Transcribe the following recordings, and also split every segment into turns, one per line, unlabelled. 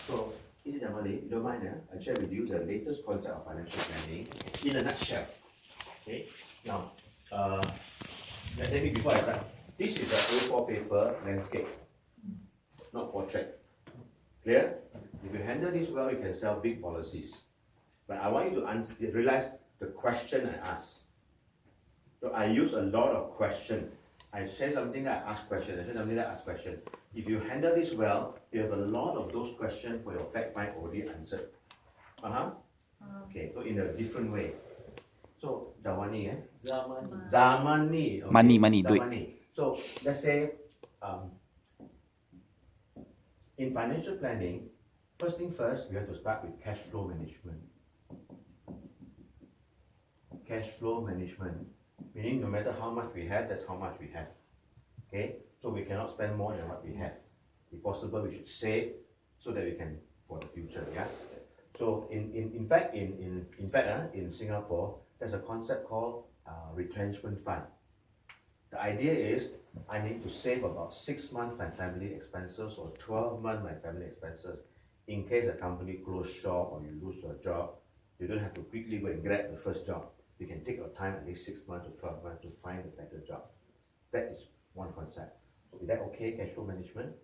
So, is it Jamali? You don't mind, I'll share with you the latest concept of financial planning in a nutshell. Okay. Now, let me before I start. This is a A4 paper landscape, not portrait. Clear? If you handle this well, you can sell big policies. But I want you to realize the question I ask. So I use a lot of question. I say something that I ask question. I say something that I ask question. If you handle this well, you have a lot of those questions for your fact find already answered. Okay, so in a different way. So Zamani, Zamani. Okay.
Money, duit.
Zamani. So let's say in financial planning, first thing first, we have to start with cash flow management. Cash flow management, meaning no matter how much we have, that's how much we have. Okay, so we cannot spend more than what we have. If possible, we should save so that we can for the future. Yeah. So in fact in Singapore, there's a concept called retrenchment fund. The idea is I need to save about 6 months my family expenses or 12 months my family expenses in case a company close shop or you lose your job. You don't have to quickly go and grab the first job. You can take your time at least 6 months to 12 months to find a better job. That is one concept. So is that okay, cash flow management?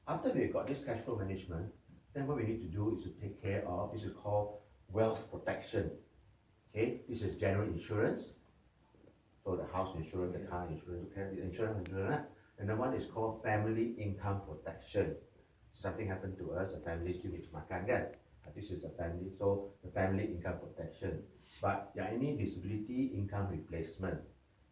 After we've got this cash flow management, then what we need to do is to take care of, this is called wealth protection. Okay, this is general insurance. So the house insurance, the car insurance, the insurance. And the one is called family income protection. Something happened to us, the family still needs makan kan? This is the family, so the family income protection. But any disability income replacement.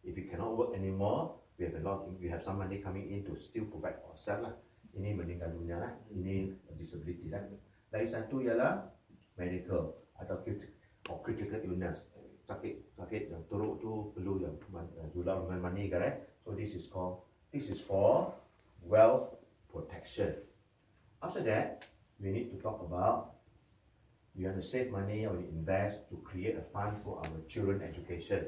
If you cannot work anymore, we have some money coming in to still provide for ourselves lah. Ini meninggal dunia lah, ini disability lah. Lagi satu ialah medical atau critical illness. Sakit yang teruk tu perlu yang jual money kan? So this is for wealth protection. After that, we need to talk about we want to save money or we invest to create a fund for our children education,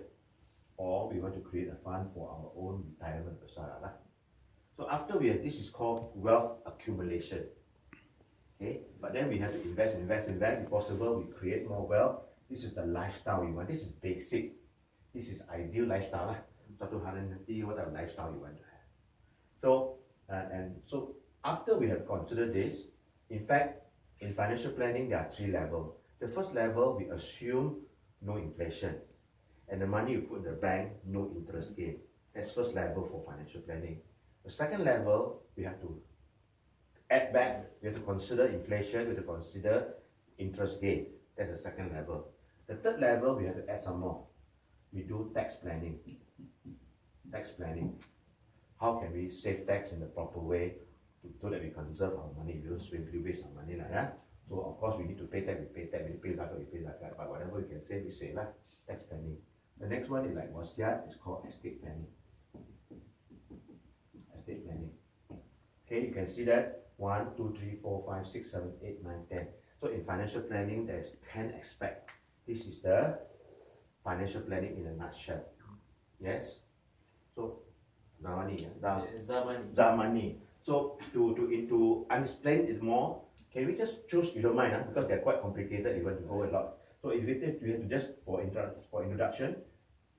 or we want to create a fund for our own retirement besar. So after this is called wealth accumulation. Okay, but then we have to invest. If possible, we create more wealth. This is the lifestyle you want. This is basic. This is ideal lifestyle lah. Satu hari nanti what type of lifestyle you want to have. So so after we have considered this, in fact, in financial planning there are 3 levels. The first level we assume no inflation, and the money you put in the bank no interest gain. That's first level for financial planning. The second level we have to add back. We have to consider inflation. We have to consider interest gain. That's the second level. The third level we have to add some more. We do tax planning. Tax planning. How can we save tax in the proper way so that we conserve our money? We don't simply waste our money. Yeah? So of course we need to pay tax, we pay zakat, but whatever we can save, we save. Tax planning. The next one is like wasiat, it's called estate planning. Estate planning. Okay, you can see that 1, 2, 3, 4, 5, 6, 7, 8, 9, 10. So in financial planning, there's 10 aspects. This is the financial planning in a nutshell. Yes? So Zamani. So to explain it more, can we just choose, you don't mind, because they're quite complicated, you want to go a lot. So if we have to just for introduction,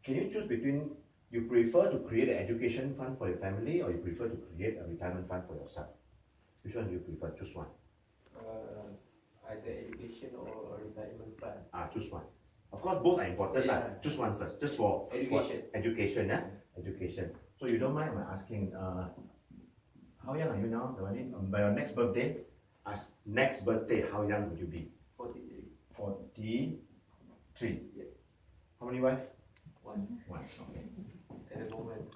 can you choose between, you prefer to create an education fund for your family or you prefer to create a retirement fund for yourself? Which one do you prefer? Choose one.
Either education or retirement fund.
Choose one. Of course, both are important.
Yeah.
Choose one first. Just for
education.
For education, yeah? Education. So you don't mind my asking, how young are you now? By your next birthday, how young would you be?
43.
43.
Yeah.
How many wives?
One.
Okay.
At the moment.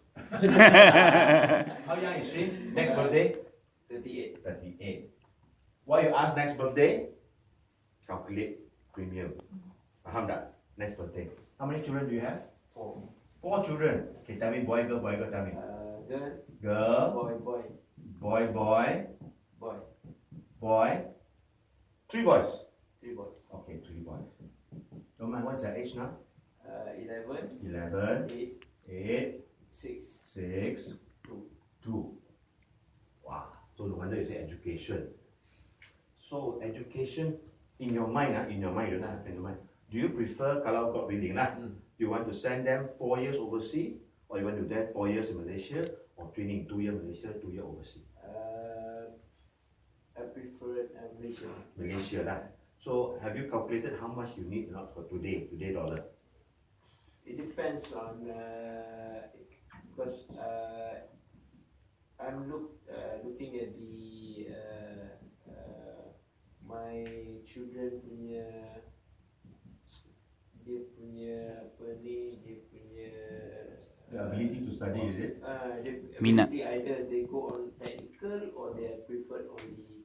How young is she? Next birthday?
38.
38. Why you ask next birthday? Calculate premium. Faham tak? Next birthday. How many children do you have?
4.
4 children. Okay, tell me boy, girl, tell me.
Girl.
Girl.
Boy.
Boy. 3 boys.
3 boys.
Okay, 3 boys. Don't mind, what's their age now?
11. 8. 6.
2. Wow, so no wonder you say education. So education in your mind, in your mind, you don't have in your mind. Do you prefer kalau got willing lah? You want to send them 4 years overseas, or you want to do that 4 years in Malaysia, or training 2 years Malaysia, 2 years overseas?
I prefer Malaysia.
Malaysia lah. So have you calculated how much you need not for today dollar?
It depends on because I'm looking at the my children punya dia punya apa ni dia punya
The ability to study, is it?
Minat.
Either they go on technical or they are preferred on the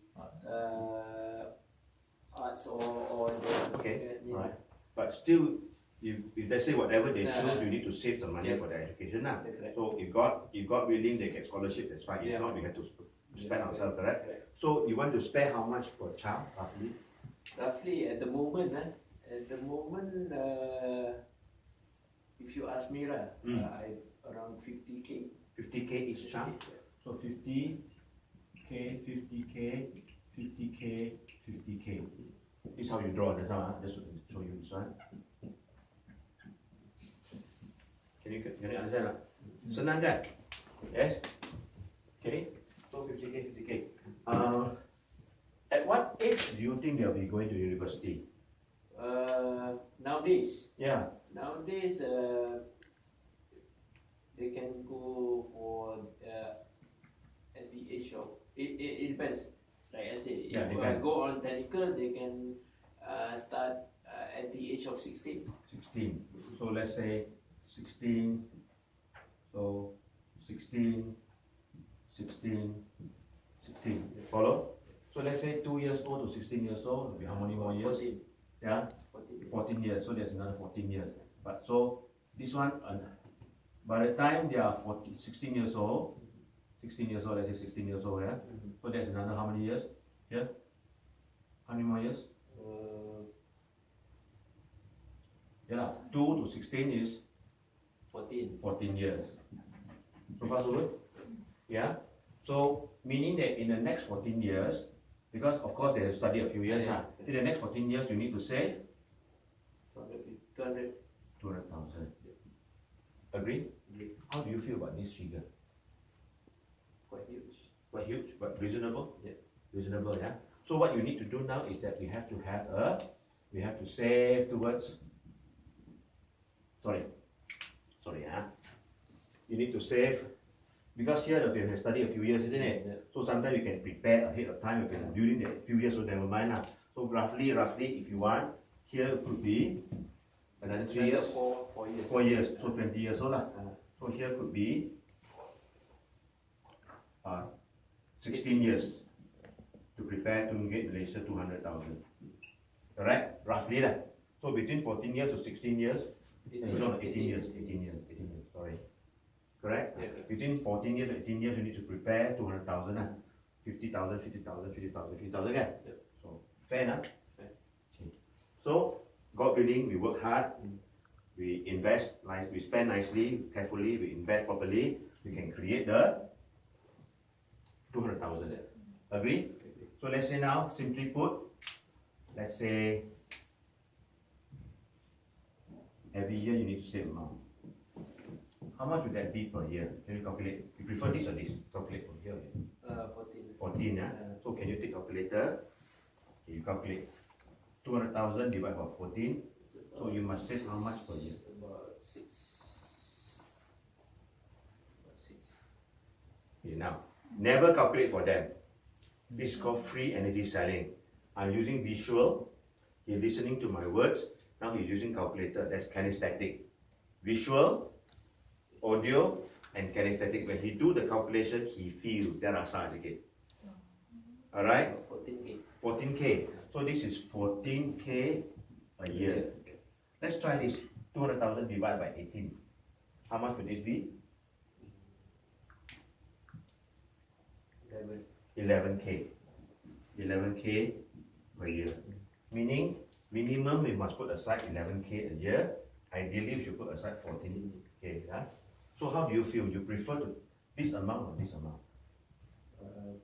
arts or the
Okay, right. But still, if they say whatever they choose, you need to save the money for their education now. So if God willing, they get scholarship, that's fine. If not, we have to spend ourselves, correct? So you want to spare how much per child, roughly?
Roughly at the moment, if you ask me, I around 50k.
50k each child? So 50k, 50k, 50k, 50k. This is how you draw, that's how I just show you this one. Can you understand? Senang kan? Yes? Okay, so 50k, 50k. At what age do you think they'll be going to university?
Nowadays,
Yeah.
they can go for at the age of it depends. Like I said,
Yeah,
if
depends.
go on technical, they can start at the age of 16.
16. So let's say 16. So 16, 16, 16. Follow? So let's say 2 years old to 16 years old. Will be how many more years?
14.
Yeah,
14.
14 years. So there's another 14 years. But so this one, by the time they are 16 years old, 16 years old, let's say 16 years old, yeah. So there's another how many years? Yeah. How many more years? Yeah, 2 to 16 is
14.
14 years. So far so good? Yeah. So meaning that in the next 14 years, because of course they have studied a few years, in the next 14 years you need to save
200.
200,000. Agree? How do you feel about this figure?
Quite huge.
Quite huge, but reasonable?
Yeah.
Reasonable, yeah. So what you need to do now is that we have to save towards, sorry, you need to save, because here we have studied a few years, isn't it?
Yeah.
So sometimes you can prepare ahead of time, you can during the few years, so never mind lah. So roughly, if you want, here it could be another 3 years,
4 years.
4 years, so 20 years old lah. So here could be 16 years to prepare to get Malaysia 200,000. Correct? Roughly lah. So between 14 years to 16 years, 18 years, sorry. Correct?
Yeah.
Between 14 years to 18 years, you need to prepare 200,000 lah. 50,000, 50,000, 50,000, 50,000 kan?
Yeah.
So, fair enough?
Fair.
Okay. So, God willing, we work hard, we invest, we spend nicely, carefully, we invest properly, we can create the 200,000. Agree? So let's say now, simply put, let's say every year you need to save amount. How much would that be per year? Can you calculate? You prefer this or this? Calculate per year.
14.
14, yeah? So can you take calculator? Okay, you calculate 200,000 divided by 14. So you must save how much per year?
About 6.
Okay, now, never calculate for them. This is called free energy selling. I'm using visual. He's listening to my words. Now he's using calculator. That's kinesthetic. Visual, audio, and kinesthetic. When he do the calculation, he feels there are size again. Alright?
14k.
14k. So this is 14k a year. Let's try this. 200,000 divided by 18. How much would this be? 11k. 11k per year. Meaning, minimum we must put aside 11k a year. Ideally, we should put aside 14k. Yeah? So how do you feel? You prefer this amount or this amount?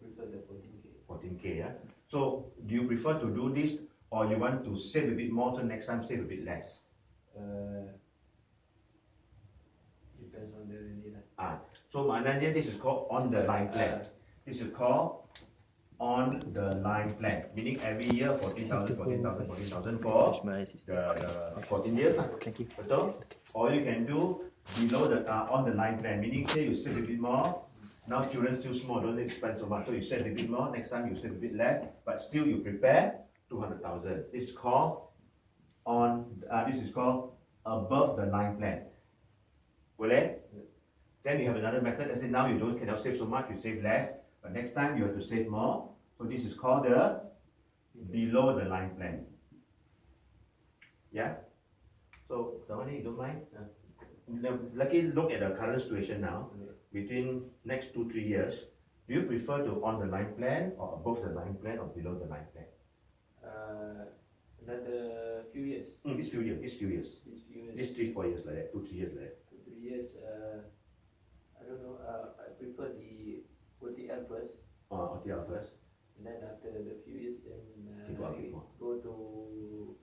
Prefer the 14k.
14k, yeah? So do you prefer to do this, or you want to save a bit more, so next time save a bit less?
Depends on the need.
So maknanya this is called on the line plan. This is called on the line plan, meaning every year 14,000, 14,000, 14,000 for the 14 years. Betul? Or you can do below the on the line plan, meaning say you save a bit more. Now children still small, don't need to spend so much, so you save a bit more. Next time you save a bit less, but still you prepare 200,000. This is called this is called above the line plan. Boleh? Then you have another method. Let's say now you cannot save so much, you save less, but next time you have to save more. So this is called the below the line plan. Yeah. So Damani, you don't mind? Lucky, look at the current situation now. Between next 2-3 years, do you prefer to on the line plan or above the line plan or below the line plan?
Another few years.
This few years.
These few years.
This 3-4 years like that, 2-3 years like that.
2-3 years. I don't know. I prefer the OTL first.
OTL first.
And then after the few years, then
we
go to.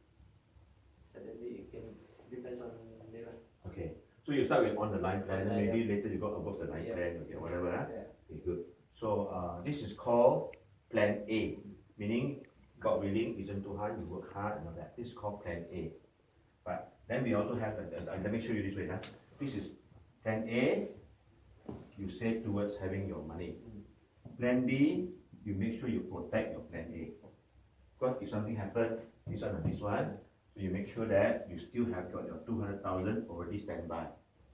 Suddenly, it can depends on the.
Okay. So you start with on the line plan, and maybe later you go above the line plan, okay, whatever. Okay, good. So this is called plan A, meaning God willing, isn't too hard, you work hard and all that. This is called plan A. But then we also have, let me show you this way. This is plan A, you save towards having your money. Plan B, you make sure you protect your plan A. Because if something happens, this one and this one, so you make sure that you still have got your 200,000 already standby.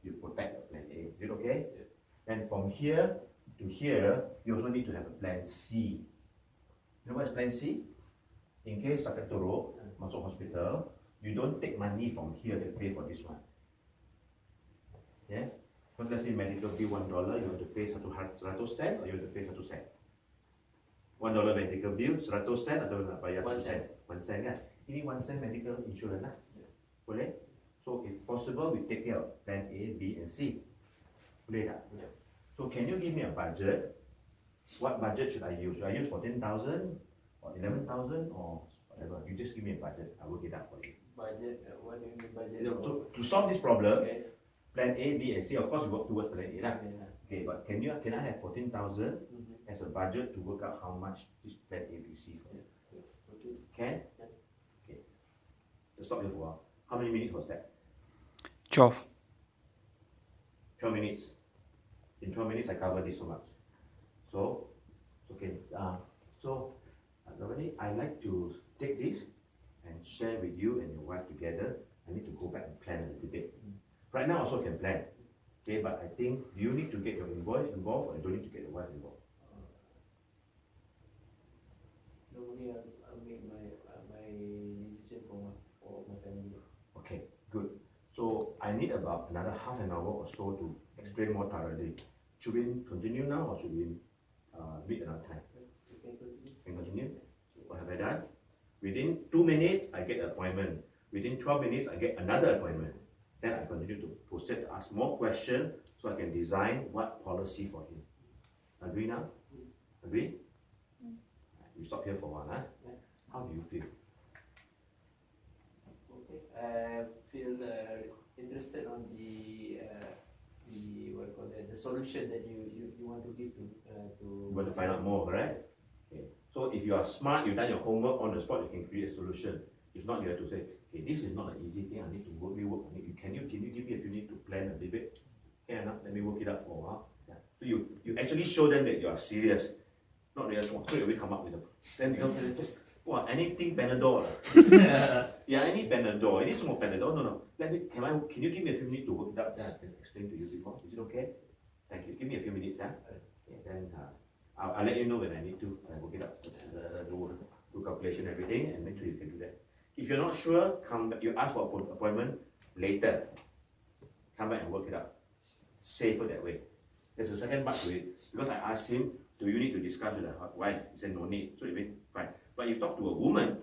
You protect your plan A. Is it okay? And from here to here, you also need to have a plan C. You know what is plan C? In case sakit teruk, masuk hospital, you don't take money from here to pay for this one. Yes? Because let's say medical bill $1, you have to pay 100 cent or you have to pay 1 cent. $1 medical bill, 100 cent atau nak bayar 1 cent. 1 cent kan? Ini 1 cent medical insurance lah. Boleh? So if possible, we take care of plan A, B and C. Boleh tak? So can you give me a budget? What budget should I use? Should I use 14,000 or 11,000 or whatever? You just give me a budget. I will work it out for you.
Budget? What do you mean budget?
To solve this problem, plan A, B and C, of course we work towards plan A lah. Okay, but can I have 14,000 as a budget to work out how much this plan A, B, C for you? Can? Okay. Let's stop here for a while. How many minutes was that?
12.
12 minutes. In 12 minutes, I covered this so much. So, okay. Normally, I like to take this and share with you and your wife together. I need to go back and plan a little bit. Right now, also can plan. Okay, but I think, do you need to get your wife involved or you don't need to get your wife involved?
Normally, I'll make my decision for my family.
Okay, good. So I need about another half an hour or so to explain more thoroughly. Should we continue now or should we meet another time? Can continue? What have I done? Within 2 minutes, I get an appointment. Within 12 minutes, I get another appointment. Then I continue to proceed to ask more questions so I can design what policy for him. Agree now? Agree? You stop here for a while, huh? How do you feel?
Okay, I feel interested on the what you call that, the solution that you want to give to.
You want to find out more, right? Okay. So if you are smart, you've done your homework on the spot, you can create a solution. If not, you have to say, okay, this is not an easy thing. I need to work on it. Can you give me if you need to plan a little bit? Okay, enough. Let me work it out for a while. Yeah. So you actually show them that you are serious. Not really straight away come up with them. Then you don't just anything Panadol. Yeah, I need Panadol. I need some more Panadol. No. Can you give me a few minutes to work it out? Then I can explain to you a bit more. Is it okay? Thank you. Give me a few minutes, huh? Okay, then I'll let you know when I need to work it out. Do calculation, everything, and make sure you can do that. If you're not sure, come back. You ask for an appointment later. Come back and work it out. Safer that way. There's a second part to it. Because I asked him, do you need to discuss with the wife? He said no need. So he went, fine. But if you talk to a woman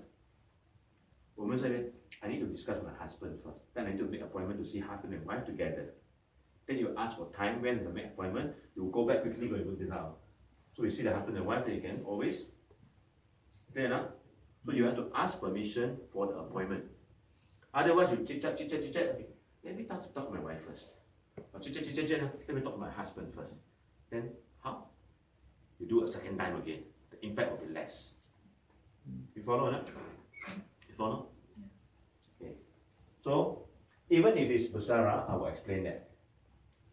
said, I need to discuss with my husband first. Then I need to make an appointment to see husband and wife together. Then you ask for time when to make appointment. You go back quickly when you go to the house. So you see the husband and wife, then you can always Clear enough? So you have to ask permission for the appointment. Otherwise, you chit chat. Okay, let me talk to my wife first. Or chit chat. Let me talk to my husband first. Then how? You do a second time again. The impact will be less. You follow or not? You follow? Okay. So even if it's Busara, I will explain that.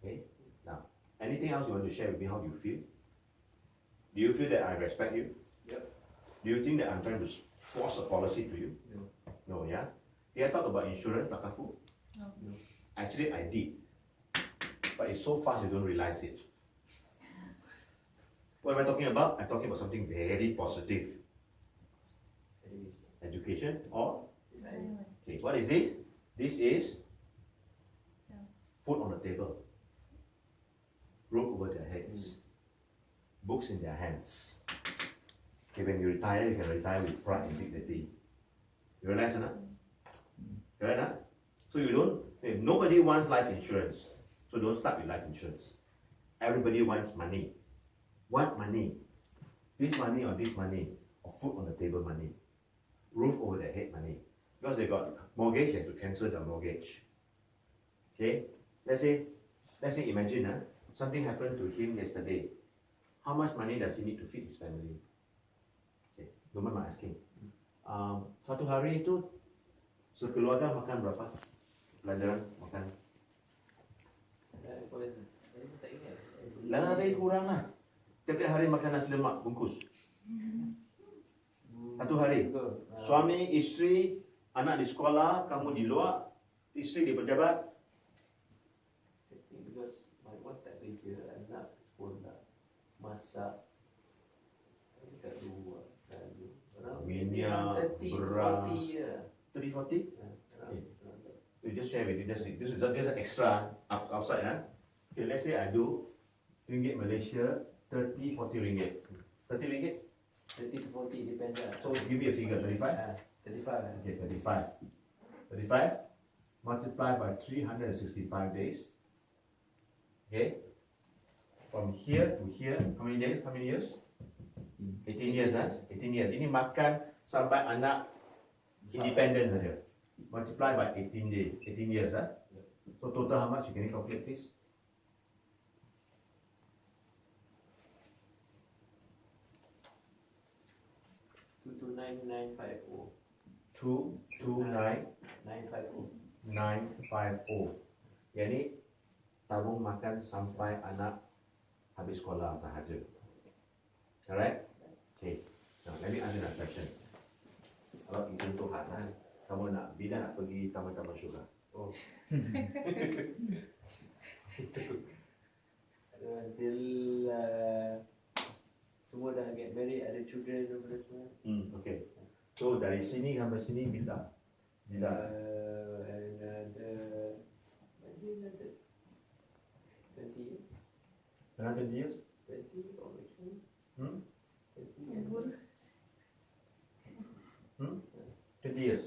Okay. Now, anything else you want to share with me? How do you feel? Do you feel that I respect you?
Yep.
Do you think that I'm trying to force a policy to you?
No.
No, yeah? Did I talk about insurance, Takafu?
No.
No.
Actually, I did. But it's so fast you don't realize it. What am I talking about? I'm talking about something very positive. Education or? Okay, what is this? This is food on the table. Roof over their heads. Books in their hands. Okay, when you retire, you can retire with pride and dignity. You realize or not? Correct, huh? So you don't, nobody wants life insurance. So don't start with life insurance. Everybody wants money. What money? This money or this money? Or food on the table money? Roof over their head money. Because they got mortgage, they have to cancel the mortgage. Okay? Let's say imagine something happened to him yesterday. How much money does he need to feed his family? Okay, don't mind my asking. Satu hari itu sekeluarga makan berapa? Pelajaran makan? Lebih kurang lah. Tiap hari makan nasi lemak bungkus. Satu hari. Suami, isteri, anak di sekolah, kamu di luar, isteri di pejabat.
Because my wife tak kerja, anak sekolah, masak, dekat luar, lalu
Minyak,
30,
beras.
40 ya.
30, 40? You just share with you. This is extra outside. Okay, let's say I do ringgit Malaysia, 30, 40 ringgit. 30 ringgit?
30 to 40 depends lah.
So give me a figure, 35?
35.
Okay, 35. 35 multiplied by 365 days. Okay? From here to here, how many days? How many years? 18 years, 18 years. Ini makan sampai anak independent saja. Multiply by 18 days, 18 years. So total how much? Can you calculate please?
Two 950.
229,950.
950.
Yang ni tabung makan sampai anak habis sekolah sahaja. Correct? Okay. Now let me ask you another question. Kalau izin Tuhan, kamu bila nak pergi taman-taman syurga?
Oh. Until semua dah get married, ada children apa semua.
Okay. So dari sini sampai sini bila? Bila?
Another 20 years.
Another 20 years?
20 or maximum.
20 years.
20 years.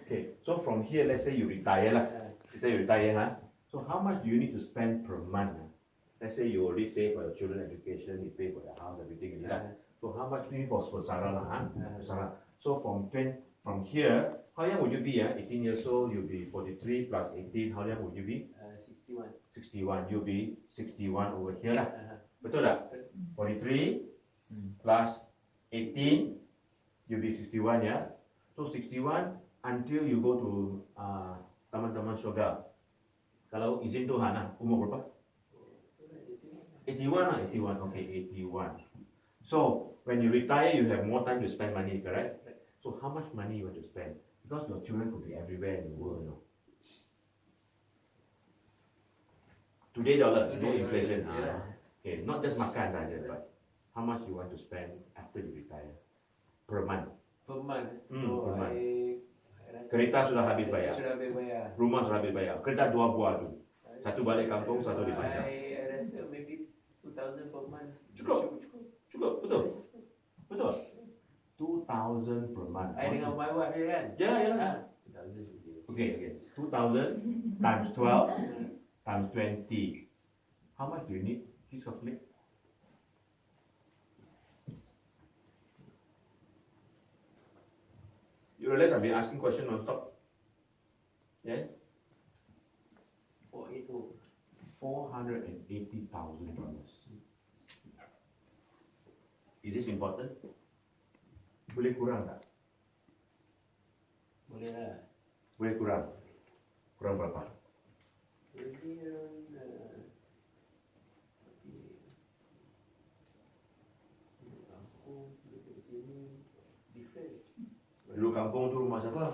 Okay. So from here, let's say you retire lah. Let's say you retire, So how much do you need to spend per month? Let's say you already pay for your children education, you pay for the house, everything. So how much do you need for Sarah lah? Sarah. So from here, how young would you be? 18 years old, you'll be 43 plus 18. How young would you be?
61.
61. You'll be 61 over here lah. Betul tak? 43 plus 18, you'll be 61 ya. So 61 until you go to taman-taman syurga. Kalau izin Tuhan umur berapa? 81 lah, 81. Okay, 81. So when you retire, you have more time to spend money, correct? So how much money you want to spend? Because your children could be everywhere in the world, you know. Today dollar, no inflation. Okay, not just makan saja, but how much you want to spend after you retire per month?
Per month.
Per month.
I rasa
Kereta sudah habis bayar,
sudah habis bayar.
rumah sudah habis bayar. Kereta dua buah tu, satu balik kampung, satu di Panjang.
I rasa maybe 2,000 per month.
Cukup, betul, betul. 2,000 per month.
I dengan my wife je kan?
Ya.
2,000 should be
Okay. 2,000 times 12 times 20. How much do you need? Please calculate. You realize I've been asking questions non-stop? Yes?
480.
$480,000. Is this important? Boleh kurang tak?
Boleh lah.
Boleh kurang? Kurang berapa?
Maybe around kampung dekat sini different.
Dulu kampung tu rumah siapa?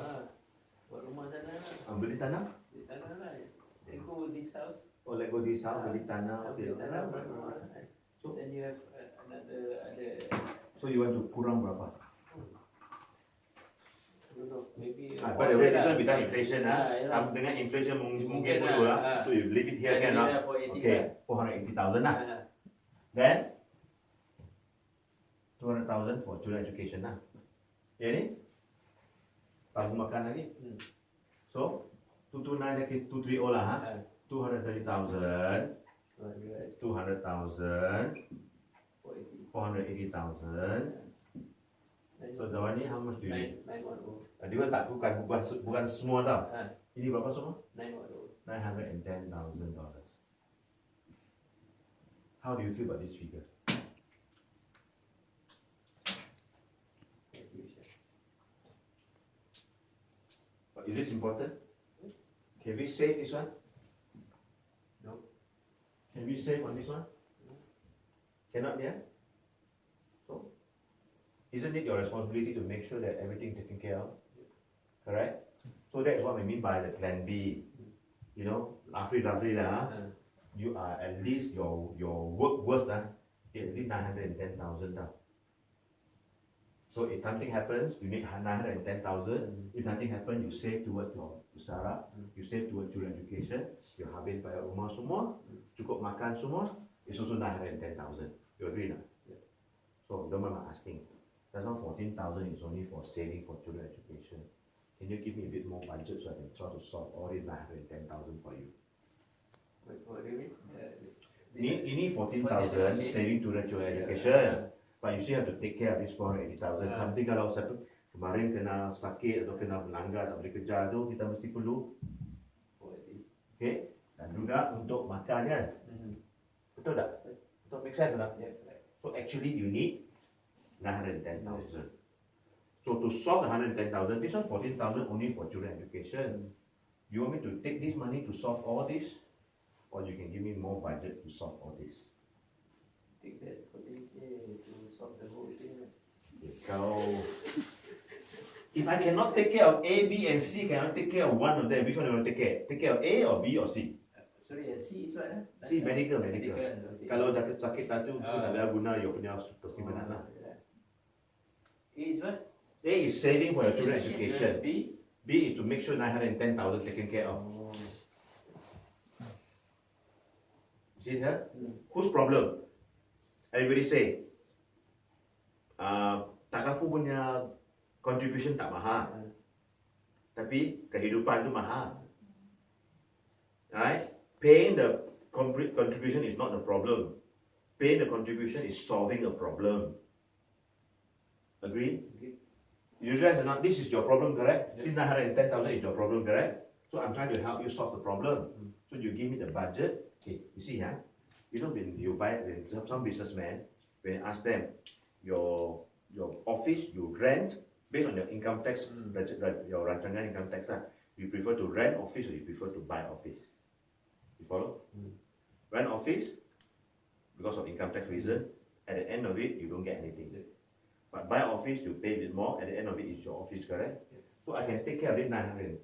Buat rumah tanah lah.
Beli tanah?
Beli tanah lah. Then go this house.
Oh, let go this house, beli tanah.
Beli
Okay.
tanah buat rumah.
So-
Then you have another
So you want to kurang berapa?
I don't know, maybe
By the way, this
lah.
one without inflation
Yeah.
Dengan inflation mungkin
Mungkin
perlu
lah.
lah. So you leave it here kan lah.
480
Okay,
lah.
480,000 lah.
Ah,
Then 200,000 for children education lah. Ya ni? Tabung makan lagi. So 229 lagi 230 lah ha. 230,000, 200,000, 480,000. So Jawan ni how much do you need?
910.
Dia tak bukan semua tau. Ini berapa semua?
910.
$910,000. How do you feel about this figure? But is this important? Can we save this one?
No.
Can we save on this one? Cannot, yeah? So, isn't it your responsibility to make sure that everything is taken care of? Correct? So that's what we mean by the plan B. You know, roughly lah. You are at least your work worth at least 910,000 now. So if something happens, you need 910,000. If nothing happens, you save towards your startup, you save towards your education, you habis bayar rumah semua, cukup makan semua, it's also 910,000. You agree not?
Yeah.
So don't mind my asking. That's not 14,000 is only for saving for children education. Can you give me a bit more budget so I can try to solve all these 910,000 for you?
What do you mean?
Ini 14,000 saving to the children education. But you still have to take care of this 480,000. Something kalau satu kemarin kena sakit atau kena melanggar tak boleh kerja tu, kita mesti perlu. Okay? Dan juga untuk makan kan? Betul tak? Betul, make sense tak?
Yeah, correct.
So actually you need 910,000. So to solve the 110,000, this one 14,000 only for children education. You want me to take this money to solve all this? Or you can give me more budget to solve all this?
Take that 40K to solve the whole thing.
Kau, if I cannot take care of A, B and C, cannot take care of one of them, which one you want to take care? Take care of A or B or C?
Sorry, C is what?
C, medical.
Okay.
Kalau sakit satu, tu tak ada guna, you punya persimpanan lah.
A is what?
A is saving for your children education.
B?
B is to make sure 910,000 taken care of. See here? Whose problem? Everybody say, Takafu punya contribution tak mahal. Tapi kehidupan tu mahal. Right? Paying the contribution is not the problem. Paying the contribution is solving a problem. Agree? You realize or not, this is your problem, correct? This 910,000 is your problem, correct? So I'm trying to help you solve the problem. So you give me the budget. Okay, you see, you know when you buy, when some businessmen, when you ask them, your office you rent based on your income tax, your rancangan income tax, you prefer to rent office or you prefer to buy office? You follow? Rent office because of income tax reason. At the end of it, you don't get anything. But buy office, you pay a bit more. At the end of it, is your office, correct? So I can take care of this 910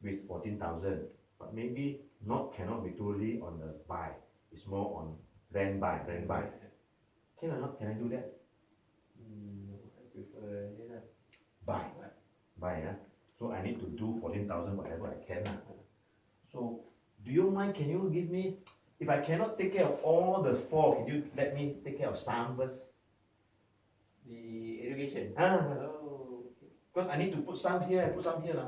with 14,000. But maybe cannot be totally on the buy. It's more on rent buy. Can or not? Can I do that?
I prefer
Buy, So I need to do 14,000 whatever I can. So do you mind? Can you give me? If I cannot take care of all the four, can you let me take care of some first?
The education.
Oh, because I need to put some here, put some here.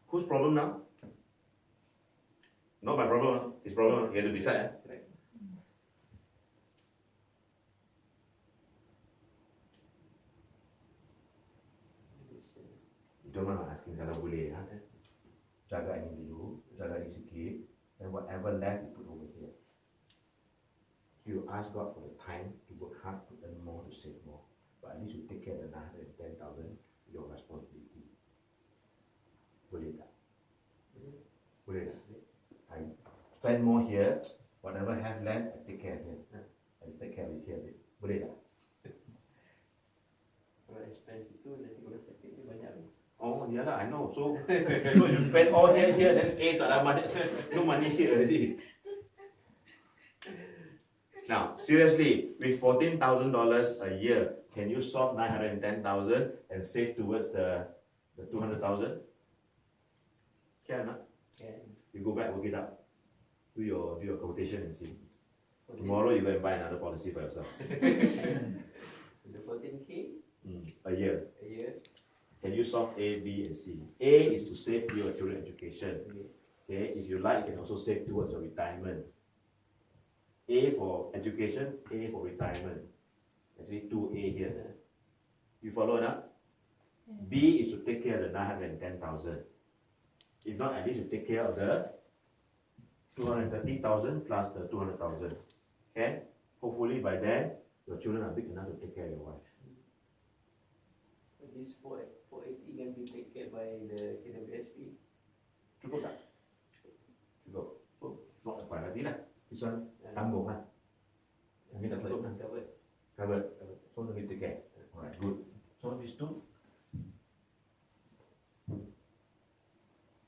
Whose problem now? Not my problem. His problem. You have to decide. You don't mind asking kalau boleh ha? Jaga ini dulu, jaga ini sikit, and whatever left you put over here. You ask God for the time to work hard, to earn more, to save more. But at least you take care of the 910,000, your responsibility. Boleh tak? Boleh tak? I spend more here, whatever have left, I take care of it. I take care of it here. Boleh tak?
Kalau expense itu nanti kalau sakit dia banyak ni.
Oh, yeah lah, I know. So you spend all here, then tak ada money, no money here already. Now, seriously, with $14,000 a year, can you solve 910,000 and save towards the 200,000? Can, huh?
Can.
You go back, work it out. Do your quotation and see. Tomorrow you go and buy another policy for yourself.
The 14K
A year.
a year.
Can you solve A, B, and C? A is to save your children education.
Okay.
Okay, if you like, you can also save towards your retirement. A for education, A for retirement. Actually, 2A here. You follow now? B is to take care of the 910,000. If not, at least you take care of the 230,000 plus the 200,000. Okay? Hopefully by then, your children are big enough to take care of your wife.
This 480 can be taken care by the KWSP.
Cukup tak? Cukup. Not a priority lah. This one, tanggung lah. Ini dah cukup lah. Covered. So no need to take care. Alright, good. So these two.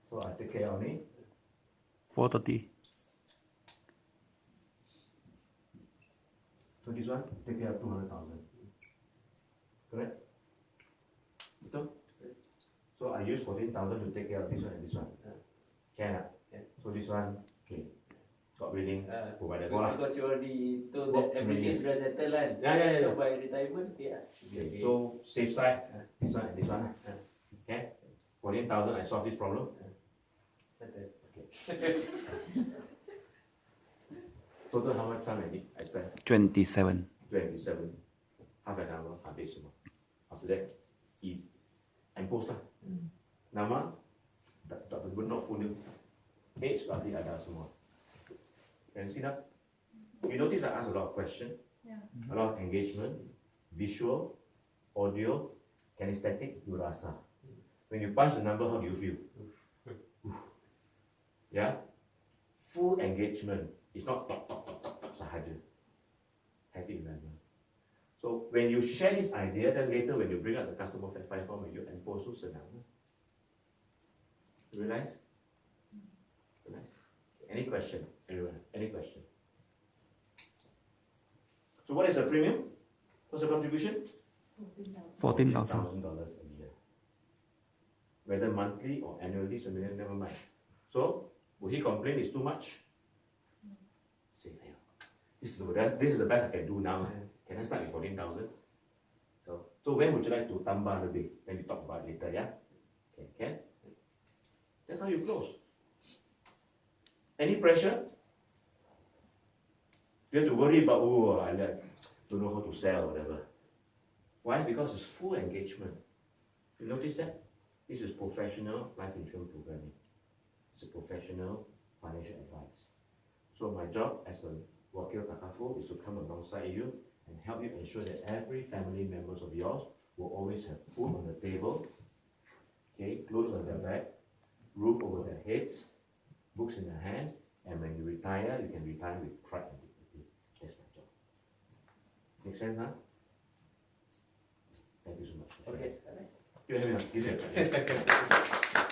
So I take care of ni.
430.
So this one, take care of 200,000. Correct? Betul? So I use 14,000 to take care of this one and this one. Can lah? So this one, okay. Got billing, provided for lah.
Because you already told
Work
that everything is
tremendous.
settled lah.
Yeah.
So by retirement, yeah.
Okay, so safe side, this one and this one lah. Okay? 14,000, I solve this problem.
Settled.
Okay. Total how much time I need? I spend
27.
27. Half an hour, habis semua. After that, eat. And post lah. Nama, tak benar full name. Age, berarti ada semua. Can you see that? You notice I ask a lot of questions.
Yeah.
A lot of engagement, visual, audio, kinesthetic, you rasa. When you punch the number, how do you feel? Yeah? Full engagement. It's not talk sahaja. Have it remember. So when you share this idea, then later when you bring up the customer fact find form, you impose so senang. Realize? Realize? Any question? Anyone? Any question? So what is the premium? What's the contribution?
$14,000.
$14,000 a year. Whether monthly or annually, so never mind. So, will he complain it's too much? Say, this is the best I can do now. Can I start with 14,000? So when would you like to tambah lebih? Then we talk about it later, yeah? Okay, can? That's how you close. Any pressure? You have to worry about, I don't know how to sell or whatever. Why? Because it's full engagement. You notice that? This is professional life insurance programming. It's a professional financial advice. So my job as a Wakil Takaful is to come alongside you and help you ensure that every family members of yours will always have food on the table, okay, clothes on their back, roof over their heads, books in their hand, and when you retire, you can retire with pride and dignity. That's my job. Make sense now? Thank you so much.
Okay.
You have enough. Give me a clap.